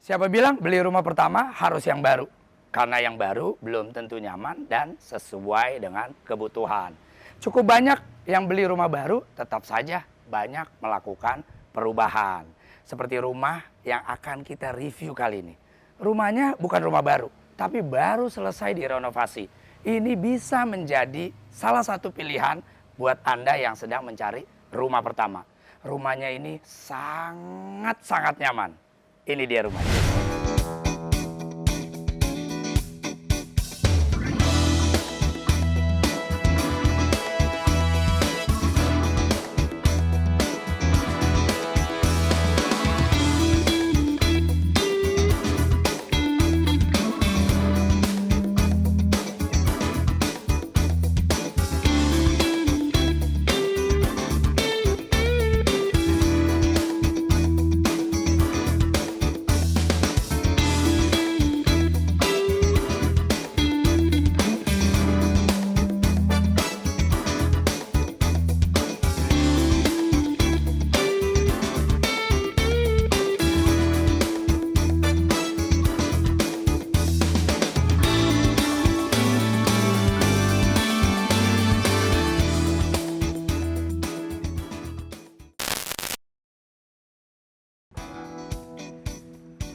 Siapa bilang beli rumah pertama harus yang baru? Karena yang baru belum tentu nyaman dan sesuai dengan kebutuhan. Cukup banyak yang beli rumah baru, tetap saja banyak melakukan perubahan. Seperti rumah yang akan kita review kali ini. Rumahnya bukan rumah baru, tapi baru selesai direnovasi. Ini bisa menjadi salah satu pilihan buat Anda yang sedang mencari rumah pertama. Rumahnya ini sangat-sangat nyaman. Ini dia rumahnya.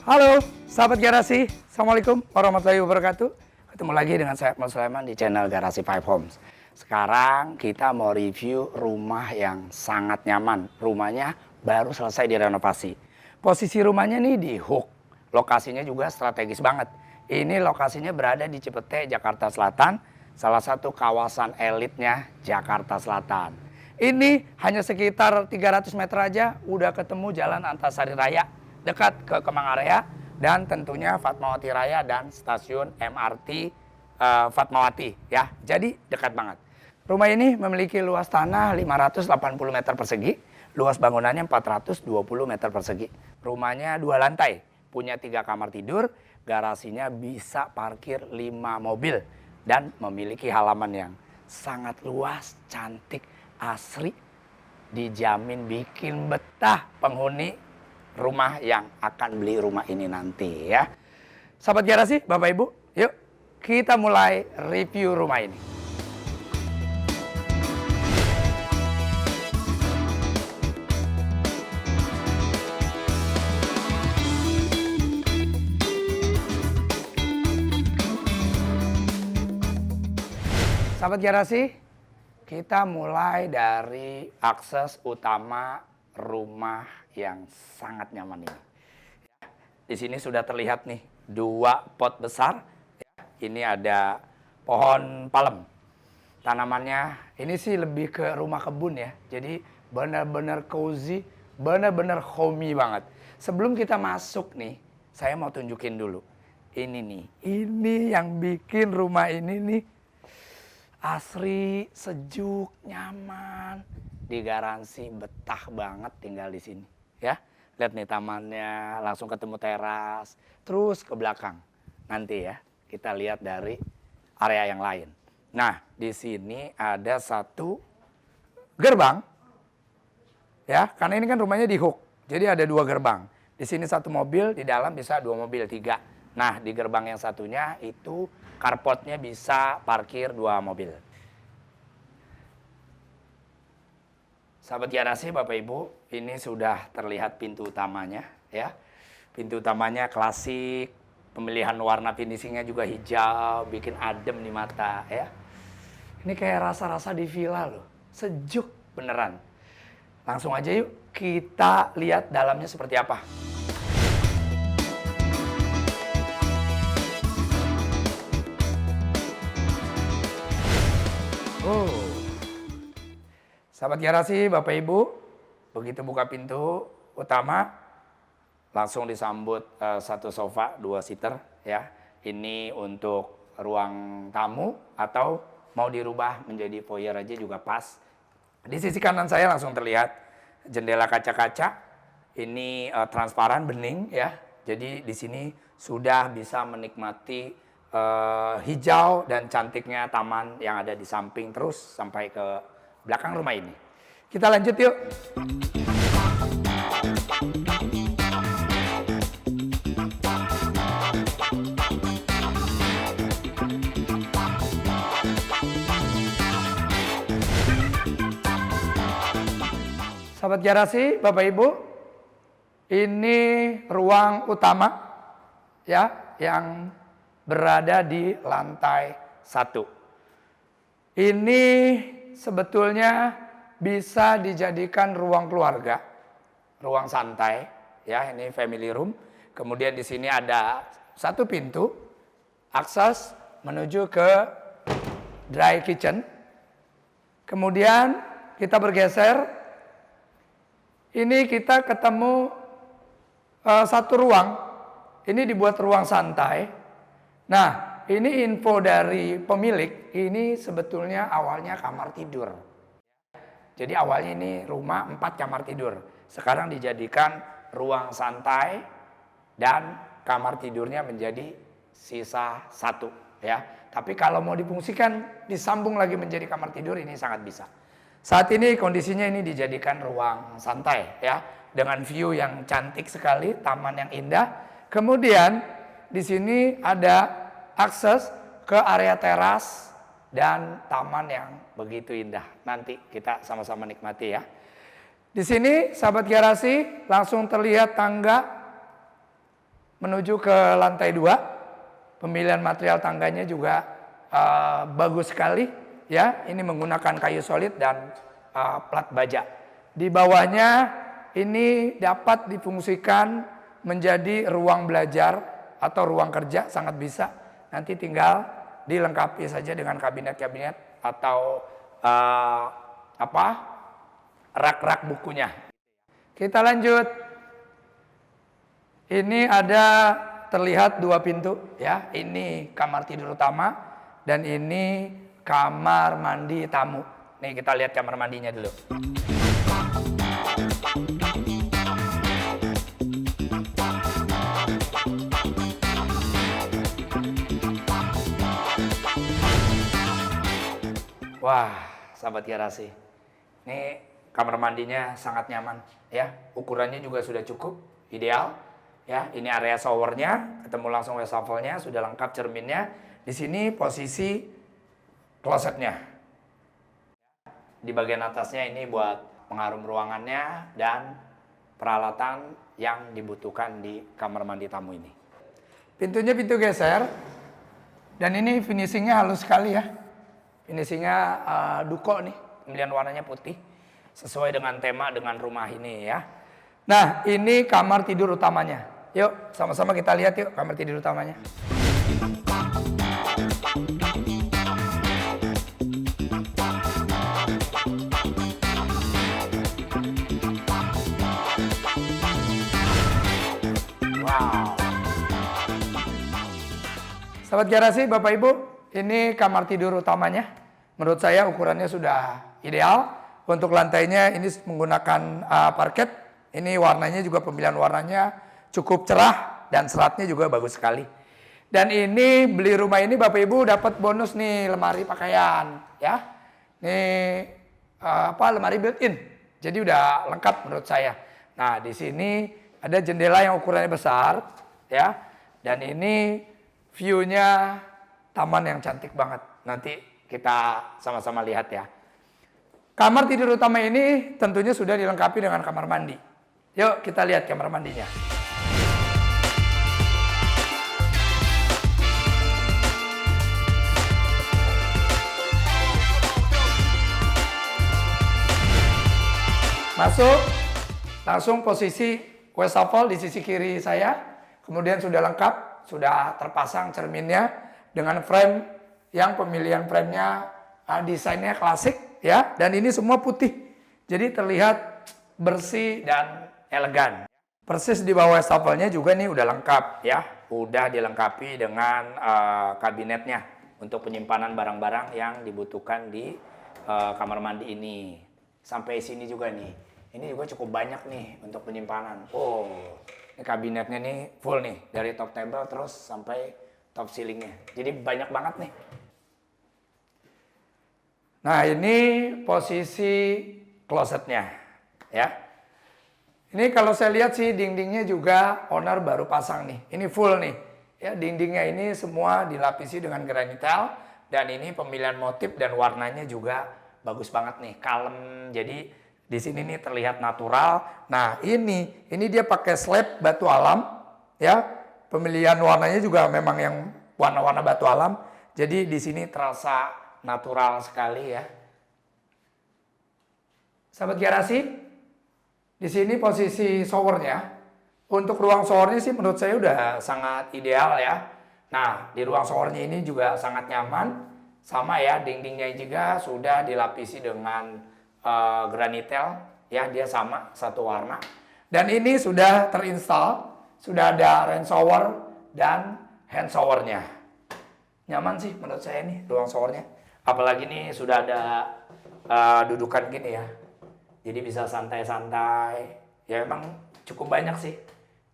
Halo, sahabat garasi. Assalamualaikum warahmatullahi wabarakatuh. Ketemu lagi dengan saya Akmal Sulaiman di channel Garasi Five Homes. Sekarang kita mau review rumah yang sangat nyaman. Rumahnya baru selesai direnovasi. Posisi rumahnya nih di Hook. Lokasinya juga strategis banget. Ini lokasinya berada di Cipete, Jakarta Selatan. Salah satu kawasan elitnya Jakarta Selatan. Ini hanya sekitar 300 meter aja udah ketemu Jalan Antasari Raya. Dekat ke Kemang Area dan tentunya Fatmawati Raya dan stasiun MRT Fatmawati ya. Jadi dekat banget. Rumah ini memiliki luas tanah 580 meter persegi, luas bangunannya 420 meter persegi. Rumahnya 2 lantai, punya 3 kamar tidur, garasinya bisa parkir 5 mobil dan memiliki halaman yang sangat luas, cantik, asri. Dijamin bikin betah penghuni rumah yang akan beli rumah ini nanti ya. Sahabat garasi, Bapak Ibu, yuk kita mulai review rumah ini. Sahabat garasi, kita mulai dari akses utama rumah yang sangat nyaman ini. Di sini sudah terlihat nih 2 pot besar. Ini ada pohon palem. Tanamannya ini sih lebih ke rumah kebun ya. Jadi benar-benar cozy, benar-benar homey banget. Sebelum kita masuk nih, saya mau tunjukin dulu. Ini nih, ini yang bikin rumah ini nih asri, sejuk, nyaman. Digaransi betah banget tinggal di sini. Ya, lihat nih tamannya, langsung ketemu teras, terus ke belakang. Nanti ya, kita lihat dari area yang lain. Nah, di sini ada 1 gerbang. Ya, karena ini kan rumahnya di Hook. Jadi ada 2 gerbang. Di sini 1 mobil, di dalam bisa 2 mobil, 3. Nah, di gerbang yang satunya itu carportnya bisa parkir 2 mobil. Sahabat garasi, Bapak Ibu, ini sudah terlihat pintu utamanya ya. Pintu utamanya klasik, pemilihan warna finishingnya juga hijau, bikin adem di mata ya. Ini kayak rasa-rasa di villa loh, sejuk beneran. Langsung aja yuk kita lihat dalamnya seperti apa. Sahabat garasi, Bapak Ibu, begitu buka pintu utama, langsung disambut 1 sofa 2 seater ya. Ini untuk ruang tamu atau mau dirubah menjadi foyer aja juga pas. Di sisi kanan saya langsung terlihat jendela kaca-kaca. Ini transparan bening ya. Jadi di sini sudah bisa menikmati hijau dan cantiknya taman yang ada di samping terus sampai ke belakang rumah ini. Kita lanjut yuk. Sahabat garasi, Bapak Ibu, ini ruang utama ya yang berada di lantai 1. Ini sebetulnya bisa dijadikan ruang keluarga, ruang santai ya, ini family room. Kemudian di sini ada satu pintu akses menuju ke dry kitchen. Kemudian kita bergeser. Ini kita ketemu satu ruang. Ini dibuat ruang santai. Nah, ini info dari pemilik. Ini sebetulnya awalnya kamar tidur. Jadi awalnya ini rumah 4 kamar tidur. Sekarang dijadikan ruang santai dan kamar tidurnya menjadi sisa 1 ya. Tapi kalau mau difungsikan disambung lagi menjadi kamar tidur, ini sangat bisa. Saat ini kondisinya ini dijadikan ruang santai ya, dengan view yang cantik sekali, taman yang indah. Kemudian di sini ada akses ke area teras dan taman yang begitu indah. Nanti kita sama-sama nikmati ya. Di sini sahabat garasi langsung terlihat tangga menuju ke lantai 2. Pemilihan material tangganya juga bagus sekali. Ya, ini menggunakan kayu solid dan plat baja. Di bawahnya ini dapat difungsikan menjadi ruang belajar atau ruang kerja, sangat bisa. Nanti tinggal dilengkapi saja dengan kabinet-kabinet atau rak-rak bukunya. Kita lanjut. Ini ada terlihat 2 pintu ya. Ini kamar tidur utama dan ini kamar mandi tamu. Nih kita lihat kamar mandinya dulu. Wah, sahabat garasi. Ini kamar mandinya sangat nyaman ya. Ukurannya juga sudah cukup ideal ya. Ini area showernya, ketemu langsung wastafel-nya, sudah lengkap cerminnya. Di sini posisi klosetnya. Di bagian atasnya ini buat pengharum ruangannya dan peralatan yang dibutuhkan di kamar mandi tamu ini. Pintunya pintu geser dan ini finishingnya halus sekali ya. Finishingnya duko nih, pemilihan warnanya putih sesuai dengan tema dengan rumah ini ya. Nah, ini kamar tidur utamanya. Yuk sama-sama kita lihat yuk kamar tidur utamanya. Sahabat garasi, Bapak Ibu, ini kamar tidur utamanya. Menurut saya ukurannya sudah ideal. Untuk lantainya ini menggunakan parket. Ini warnanya juga pemilihan warnanya cukup cerah dan seratnya juga bagus sekali. Dan ini beli rumah ini Bapak Ibu dapat bonus nih lemari pakaian ya. Nih lemari built-in. Jadi udah lengkap menurut saya. Nah, di sini ada jendela yang ukurannya besar ya. Dan ini view-nya taman yang cantik banget. Nanti kita sama-sama lihat ya. Kamar tidur utama ini tentunya sudah dilengkapi dengan kamar mandi. Yuk kita lihat kamar mandinya. Masuk, langsung posisi wastafel di sisi kiri saya. Kemudian sudah lengkap. Sudah terpasang cerminnya dengan frame yang pemilihan framenya desainnya klasik ya, dan ini semua putih. Jadi terlihat bersih dan elegan. Persis di bawah wastafelnya juga nih udah lengkap ya, udah dilengkapi dengan kabinetnya untuk penyimpanan barang-barang yang dibutuhkan di kamar mandi ini. Sampai sini juga nih, ini juga cukup banyak nih untuk penyimpanan. Oh. Ini kabinetnya nih full nih, dari top table terus sampai top ceilingnya. Jadi banyak banget nih. Nah, ini posisi klosetnya ya. Ini kalau saya lihat sih dindingnya juga owner baru pasang nih. Ini full nih. Ya, dindingnya ini semua dilapisi dengan granitel dan ini pemilihan motif dan warnanya juga bagus banget nih, kalem. Jadi Di sini nih terlihat natural. Nah, ini dia pakai slab batu alam, ya. Pemilihan warnanya juga memang yang warna-warna batu alam. Jadi di sini terasa natural sekali ya. Sahabat garasi, di sini posisi showernya. Untuk ruang showernya sih menurut saya udah sangat ideal ya. Nah, di ruang showernya ini juga sangat nyaman. Sama ya, dindingnya juga sudah dilapisi dengan granitel. Ya, dia sama, satu warna. Dan ini sudah terinstall. Sudah ada rain shower dan hand showernya. Nyaman sih menurut saya nih ruang showernya. Apalagi nih sudah ada dudukan gini ya. Jadi bisa santai-santai. Ya memang cukup banyak sih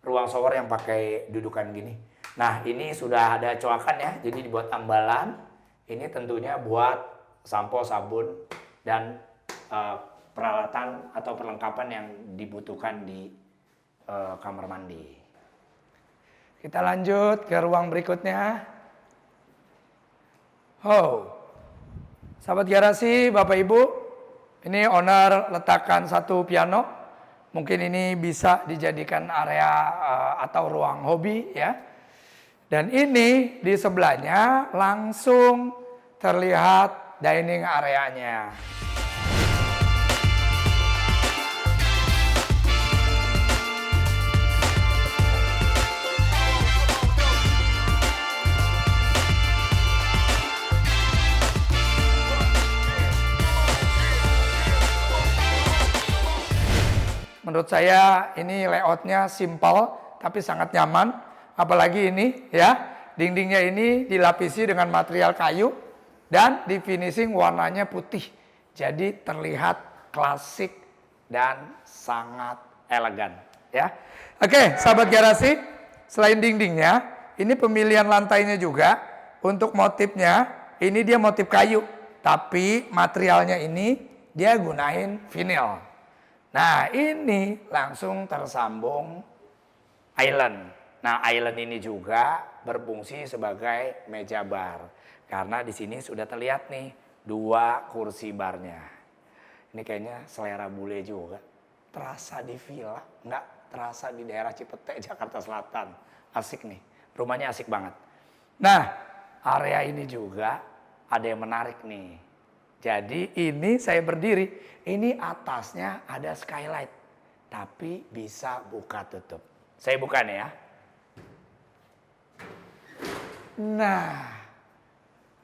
ruang shower yang pakai dudukan gini. Nah, ini sudah ada coakan ya, jadi dibuat tambalan. Ini tentunya buat sampo, sabun, dan peralatan atau perlengkapan yang dibutuhkan di kamar mandi. Kita lanjut ke ruang berikutnya. Sahabat garasi, Bapak Ibu, ini owner letakkan satu piano. Mungkin ini bisa dijadikan area atau ruang hobi ya. Dan ini di sebelahnya langsung terlihat dining areanya. Menurut saya ini layoutnya simple tapi sangat nyaman. Apalagi ini ya, dindingnya ini dilapisi dengan material kayu dan di finishing warnanya putih. Jadi terlihat klasik dan sangat elegan ya. Oke, sahabat garasi, selain dindingnya, ini pemilihan lantainya juga untuk motifnya. Ini dia motif kayu, tapi materialnya ini dia gunain vinyl. Nah, ini langsung tersambung island. Nah, island ini juga berfungsi sebagai meja bar. Karena di sini sudah terlihat nih 2 kursi barnya. Ini kayaknya selera bule juga. Terasa di villa, nggak terasa di daerah Cipete, Jakarta Selatan. Asik nih, rumahnya asik banget. Nah, area ini juga ada yang menarik nih. Jadi ini saya berdiri, ini atasnya ada skylight, tapi bisa buka tutup. Saya buka nih ya. Nah,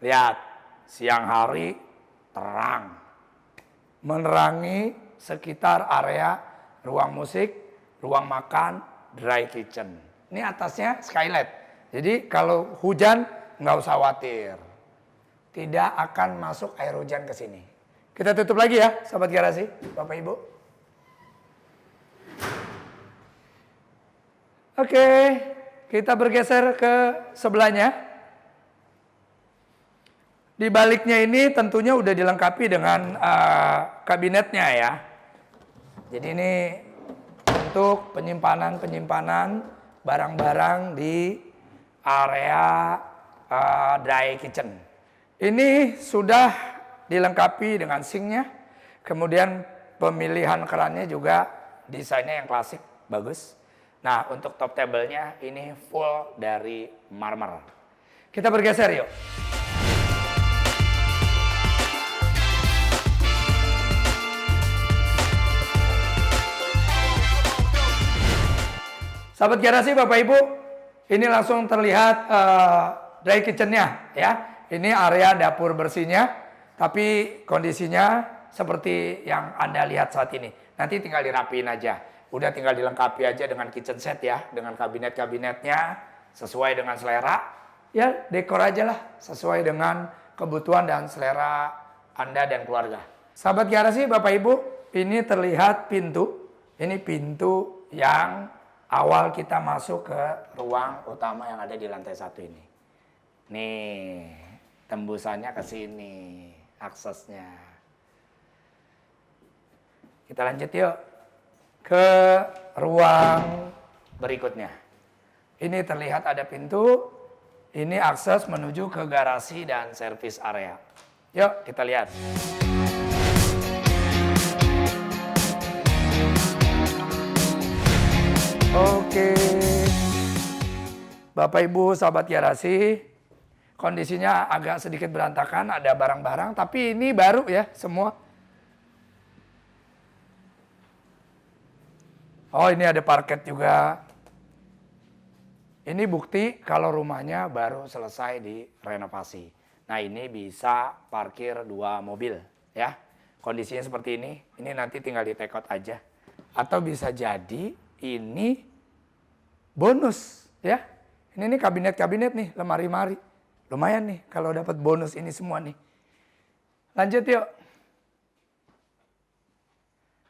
lihat siang hari terang, menerangi sekitar area ruang musik, ruang makan, dry kitchen. Ini atasnya skylight, jadi kalau hujan nggak usah khawatir. Tidak akan masuk air hujan ke sini. Kita tutup lagi ya, sahabat garasi, Bapak Ibu. Oke, kita bergeser ke sebelahnya. Di baliknya ini tentunya udah dilengkapi dengan kabinetnya ya. Jadi ini untuk penyimpanan barang-barang di area dry kitchen. Ini sudah dilengkapi dengan sinknya, kemudian pemilihan kerannya juga desainnya yang klasik, bagus. Nah, untuk top table-nya ini full dari marmer. Kita bergeser yuk. Sahabat garasi, Bapak Ibu, ini langsung terlihat dry kitchen-nya ya. Ini area dapur bersihnya, tapi kondisinya seperti yang Anda lihat saat ini. Nanti tinggal dirapiin aja. Udah tinggal dilengkapi aja dengan kitchen set ya, dengan kabinet-kabinetnya sesuai dengan selera. Ya, dekor aja lah sesuai dengan kebutuhan dan selera Anda dan keluarga. Sahabat garasi, Bapak Ibu, ini terlihat pintu. Ini pintu yang awal kita masuk ke ruang utama yang ada di lantai 1 ini. Nih, tembusannya ke sini, aksesnya. Kita lanjut yuk ke ruang berikutnya. Ini terlihat ada pintu, ini akses menuju ke garasi dan service area. Yuk kita lihat. Oke. Bapak Ibu sahabat garasi, kondisinya agak sedikit berantakan, ada barang-barang, tapi ini baru ya semua. Oh, ini ada parket juga. Ini bukti kalau rumahnya baru selesai direnovasi. Nah, ini bisa parkir 2 mobil ya. Kondisinya seperti ini. Ini nanti tinggal di take out aja. Atau bisa jadi ini bonus ya. Ini nih kabinet-kabinet nih, lemari-lemari. Lumayan nih kalau dapat bonus ini semua nih. Lanjut yuk.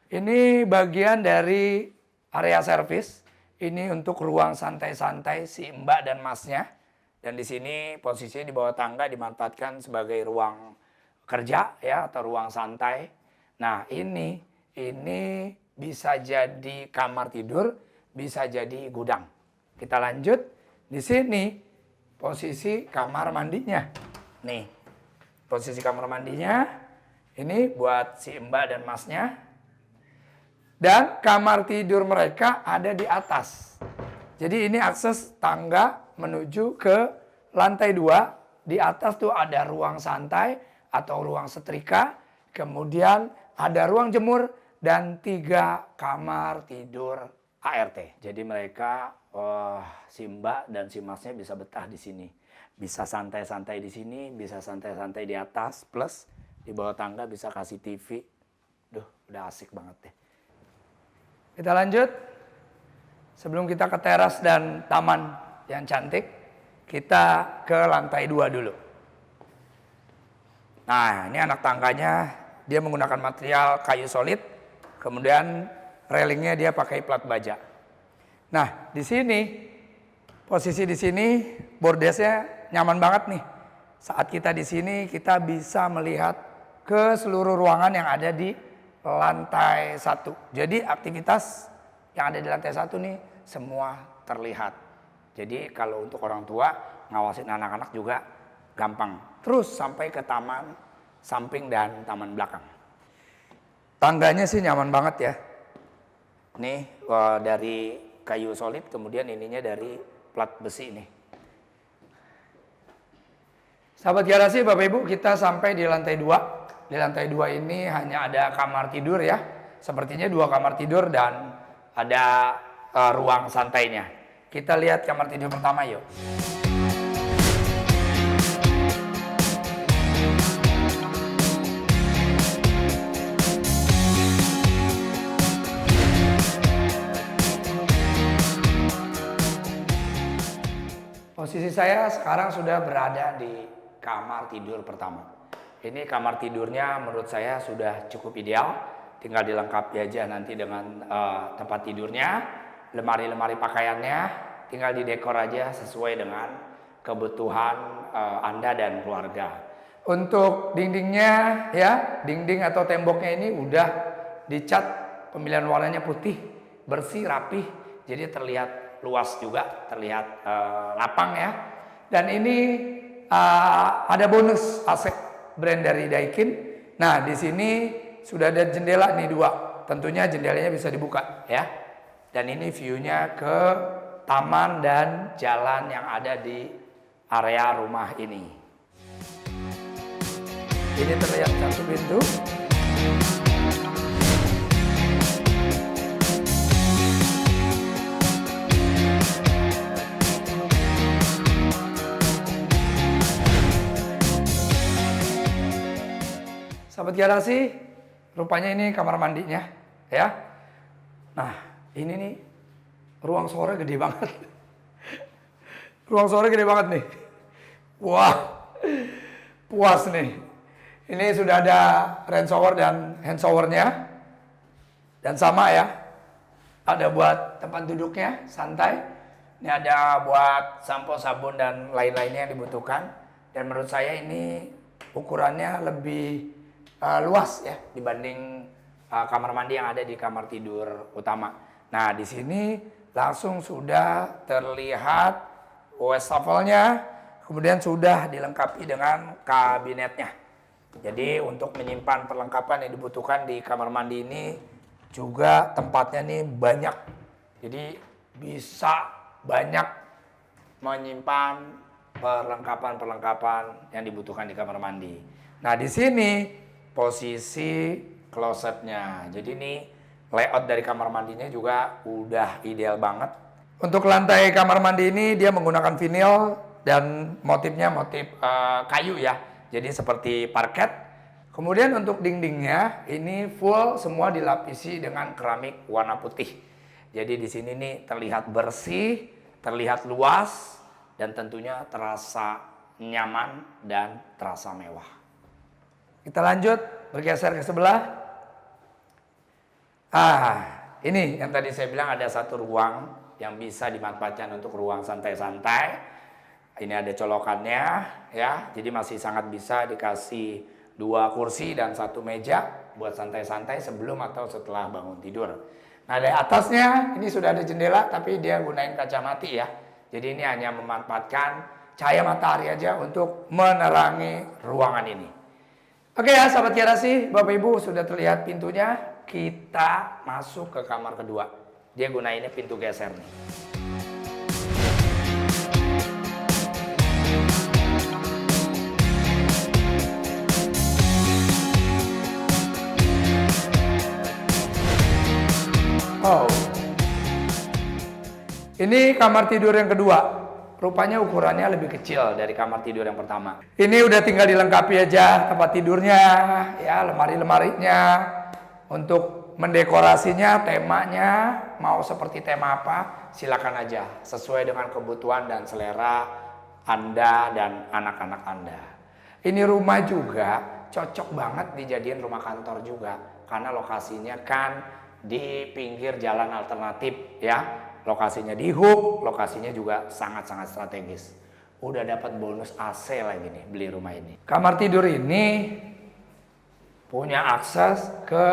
Ini bagian dari area servis. Ini untuk ruang santai-santai si Mbak dan Masnya. Dan di sini posisinya di bawah tangga dimanfaatkan sebagai ruang kerja ya atau ruang santai. Nah, ini bisa jadi kamar tidur, bisa jadi gudang. Kita lanjut. Di sini posisi kamar mandinya. Nih. Posisi kamar mandinya ini buat si Mbak dan Masnya. Dan kamar tidur mereka ada di atas. Jadi ini akses tangga menuju ke lantai 2. Di atas tuh ada ruang santai atau ruang setrika. Kemudian ada ruang jemur dan 3 kamar tidur ART. Jadi mereka, si Mbak dan si Masnya bisa betah di sini. Bisa santai-santai di sini, bisa santai-santai di atas. Plus di bawah tangga bisa kasih TV. Duh, udah asik banget deh. Kita lanjut. Sebelum kita ke teras dan taman yang cantik, kita ke lantai 2 dulu. Nah, ini anak tangganya, dia menggunakan material kayu solid, kemudian railingnya dia pakai plat baja. Nah, di sini, posisi di sini, bordesnya nyaman banget nih. Saat kita di sini, kita bisa melihat ke seluruh ruangan yang ada di lantai 1. Jadi aktivitas yang ada di lantai 1 nih semua terlihat. Jadi kalau untuk orang tua ngawasin anak-anak juga gampang. Terus sampai ke taman samping dan taman belakang. Tangganya sih nyaman banget ya. Nih dari kayu solid, kemudian ininya dari plat besi nih. Sahabat garasi, Bapak Ibu, kita sampai di lantai 2. Di lantai 2 ini hanya ada kamar tidur ya. Sepertinya 2 kamar tidur dan ada ruang santainya. Kita lihat kamar tidur pertama yuk. Posisi saya sekarang sudah berada di kamar tidur pertama. Ini kamar tidurnya menurut saya sudah cukup ideal. Tinggal dilengkapi aja nanti dengan tempat tidurnya, lemari-lemari pakaiannya, tinggal didekor aja sesuai dengan kebutuhan Anda dan keluarga. Untuk dindingnya ya, dinding atau temboknya ini udah dicat, pemilihan warnanya putih, bersih, rapih, jadi terlihat luas juga, terlihat lapang ya. Dan ini ada bonus AC brand dari Daikin. Nah, di sini sudah ada jendela nih 2. Tentunya jendelanya bisa dibuka ya. Dan ini view-nya ke taman dan jalan yang ada di area rumah ini. Ini terlihat satu pintu. Sahabat garasi, rupanya ini kamar mandinya ya. Nah, ini nih ruang sore gede banget. Ruang sore gede banget nih. Wah, puas nih. Ini sudah ada rain shower dan hand showernya. Dan sama ya, ada buat tempat duduknya, santai. Ini ada buat sampo, sabun, dan lain-lainnya yang dibutuhkan. Dan menurut saya ini ukurannya lebih luas ya dibanding kamar mandi yang ada di kamar tidur utama. Nah, di sini langsung sudah terlihat wastafel-nya, kemudian sudah dilengkapi dengan kabinetnya. Jadi untuk menyimpan perlengkapan yang dibutuhkan di kamar mandi ini juga tempatnya nih banyak. Jadi bisa banyak menyimpan perlengkapan-perlengkapan yang dibutuhkan di kamar mandi. Nah, di sini posisi klosetnya. Jadi ini layout dari kamar mandinya juga udah ideal banget. Untuk lantai kamar mandi ini dia menggunakan vinil dan motifnya motif kayu ya. Jadi seperti parket. Kemudian untuk dindingnya ini full semua dilapisi dengan keramik warna putih. Jadi di sini nih terlihat bersih, terlihat luas, dan tentunya terasa nyaman dan terasa mewah. Kita lanjut bergeser ke sebelah. Ini yang tadi saya bilang ada satu ruang yang bisa dimanfaatkan untuk ruang santai-santai. Ini ada colokannya ya, jadi masih sangat bisa dikasih 2 kursi dan 1 meja buat santai-santai sebelum atau setelah bangun tidur. Nah, dari atasnya ini sudah ada jendela tapi dia gunain kaca mati ya. Jadi ini hanya memanfaatkan cahaya matahari aja untuk menerangi ruangan ini. Oke ya sahabat garasi, Bapak Ibu sudah terlihat pintunya. Kita masuk ke kamar kedua. Dia gunainnya pintu geser nih. Oh, ini kamar tidur yang kedua. Rupanya ukurannya lebih kecil dari kamar tidur yang pertama. Ini udah tinggal dilengkapi aja tempat tidurnya, ya lemari-lemarinya. Untuk mendekorasinya, temanya mau seperti tema apa, silakan aja. Sesuai dengan kebutuhan dan selera Anda dan anak-anak Anda. Ini rumah juga cocok banget dijadiin rumah kantor juga. Karena lokasinya kan di pinggir jalan alternatif ya, lokasinya di Hub, lokasinya juga sangat-sangat strategis. Udah dapat bonus AC lagi nih beli rumah ini. Kamar tidur ini punya akses ke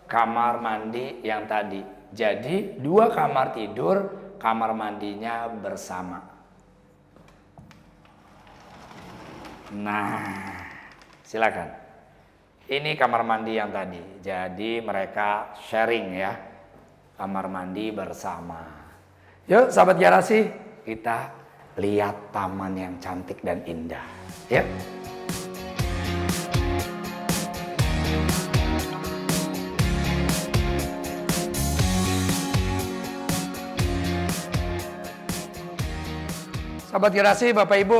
kamar mandi yang tadi. Jadi 2 kamar tidur, kamar mandinya bersama. Nah, silakan. Ini kamar mandi yang tadi. Jadi mereka sharing ya. Kamar mandi bersama. Yuk sahabat garasi, kita lihat taman yang cantik dan indah. Yuk. Sahabat garasi, Bapak Ibu,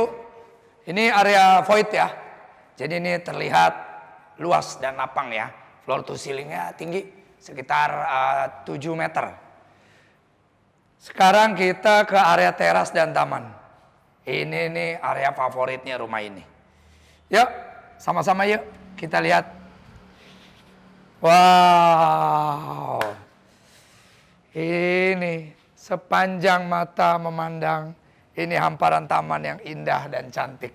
ini area void ya. Jadi ini terlihat luas dan lapang ya. Floor to ceilingnya tinggi sekitar 7 meter. Sekarang kita ke area teras dan taman. Ini nih area favoritnya rumah ini. Yuk, sama-sama yuk kita lihat. Wow. Ini sepanjang mata memandang, ini hamparan taman yang indah dan cantik.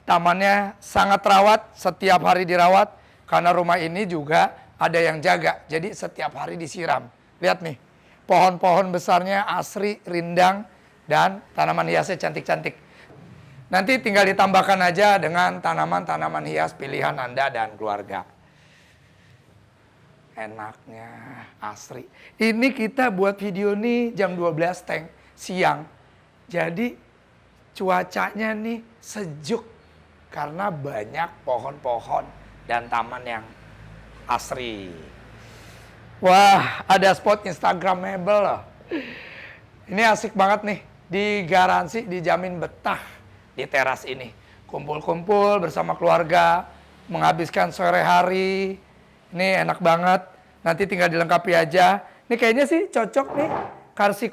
Tamannya sangat terawat, setiap hari dirawat. Karena rumah ini juga ada yang jaga, jadi setiap hari disiram. Lihat nih, pohon-pohon besarnya asri, rindang, dan tanaman hiasnya cantik-cantik. Nanti tinggal ditambahkan aja dengan tanaman-tanaman hias pilihan Anda dan keluarga. Enaknya, asri. Ini kita buat video nih jam 12 siang. Jadi cuacanya nih sejuk karena banyak pohon-pohon dan taman yang asri. Wah, ada spot instagramable loh. Ini asik banget nih. Digaransi dijamin betah di teras ini. Kumpul-kumpul bersama keluarga, menghabiskan sore hari. Ini enak banget. Nanti tinggal dilengkapi aja. Ini kayaknya sih cocok nih.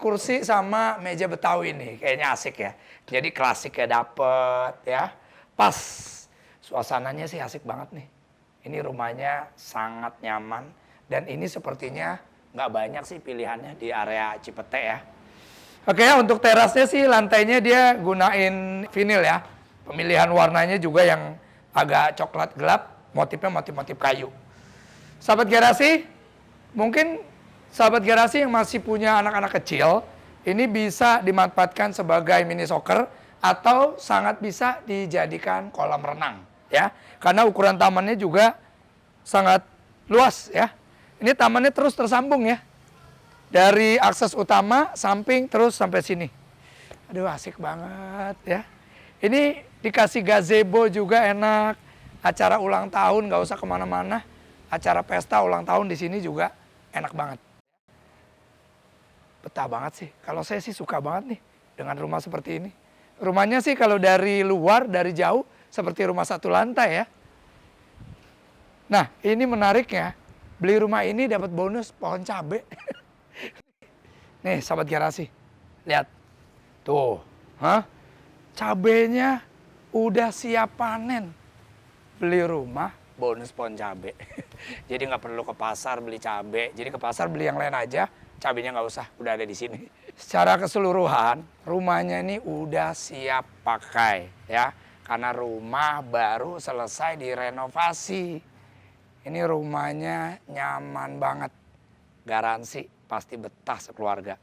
Kursi sama meja Betawi nih. Kayaknya asik ya. Jadi klasiknya dapet ya. Pas. Suasananya sih asik banget nih. Ini rumahnya sangat nyaman. Dan ini sepertinya nggak banyak sih pilihannya di area Cipete ya. Oke, untuk terasnya sih lantainya dia gunain vinil ya. Pemilihan warnanya juga yang agak coklat gelap. Motifnya motif-motif kayu. Sahabat garasi, mungkin sahabat garasi yang masih punya anak-anak kecil, ini bisa dimanfaatkan sebagai mini soccer atau sangat bisa dijadikan kolam renang ya. Karena ukuran tamannya juga sangat luas ya. Ini tamannya terus tersambung ya. Dari akses utama, samping, terus sampai sini. Aduh, asik banget ya. Ini dikasih gazebo juga enak. Acara ulang tahun nggak usah kemana-mana. Acara pesta ulang tahun di sini juga enak banget. Betah banget sih. Kalau saya sih suka banget nih dengan rumah seperti ini. Rumahnya sih kalau dari luar, dari jauh, seperti rumah satu lantai ya. Nah, ini menariknya, beli rumah ini dapat bonus pohon cabai. Nih, sahabat garasi, lihat. Tuh, cabenya udah siap panen. Beli rumah, bonus pohon cabai. Jadi nggak perlu ke pasar beli cabai. Jadi ke pasar beli yang lain aja, cabenya nggak usah, udah ada di sini. Secara keseluruhan, rumahnya ini udah siap pakai ya. Karena rumah baru selesai direnovasi. Ini rumahnya nyaman banget. Garansi pasti betah sekeluarga.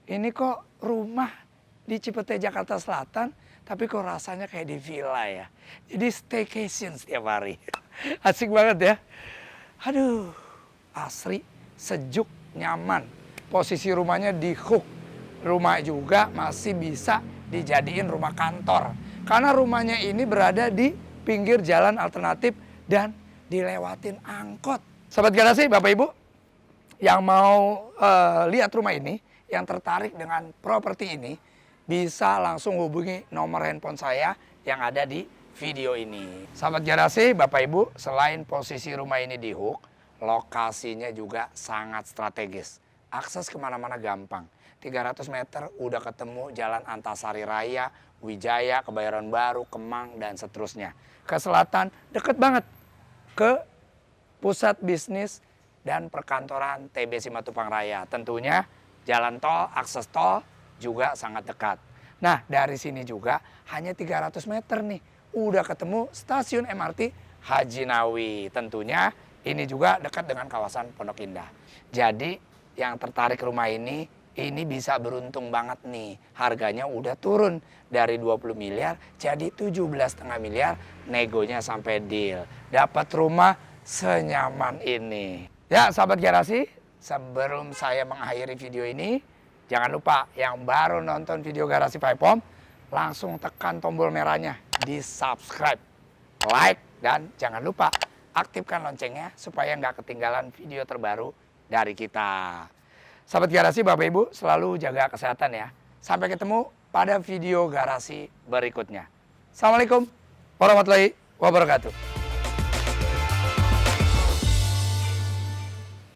Ini kok rumah di Cipete, Jakarta Selatan, tapi kok rasanya kayak di villa ya. Jadi staycation setiap hari. Asik banget ya. Aduh, asri, sejuk, nyaman. Posisi rumahnya di hook. Rumah juga masih bisa dijadiin rumah kantor. Karena rumahnya ini berada di pinggir jalan alternatif dan dilewatin angkot. Sobat Garasi, Bapak Ibu, yang mau lihat rumah ini, yang tertarik dengan properti ini, bisa langsung hubungi nomor handphone saya yang ada di video ini. Sahabat Garasi, Bapak Ibu, selain posisi rumah ini di hook, lokasinya juga sangat strategis. Akses kemana-mana gampang. 300 meter udah ketemu Jalan Antasari Raya, Wijaya, Kebayoran Baru, Kemang, dan seterusnya. Ke selatan deket banget ke pusat bisnis dan perkantoran TB Simatupang Raya. Tentunya jalan tol, akses tol juga sangat dekat. Nah, dari sini juga hanya 300 meter nih, udah ketemu stasiun MRT Haji Nawi. Tentunya ini juga dekat dengan kawasan Pondok Indah. Jadi yang tertarik rumah ini bisa beruntung banget nih. Harganya udah turun dari 20 miliar jadi 17,5 miliar, negonya sampai deal. Dapat rumah senyaman ini. Ya, sahabat Garasi, sebelum saya mengakhiri video ini, jangan lupa yang baru nonton video Garasi 5 Home, langsung tekan tombol merahnya, di subscribe, like, dan jangan lupa aktifkan loncengnya supaya nggak ketinggalan video terbaru dari kita. Sahabat Garasi, Bapak Ibu, selalu jaga kesehatan ya. Sampai ketemu pada video Garasi berikutnya. Assalamualaikum warahmatullahi wabarakatuh.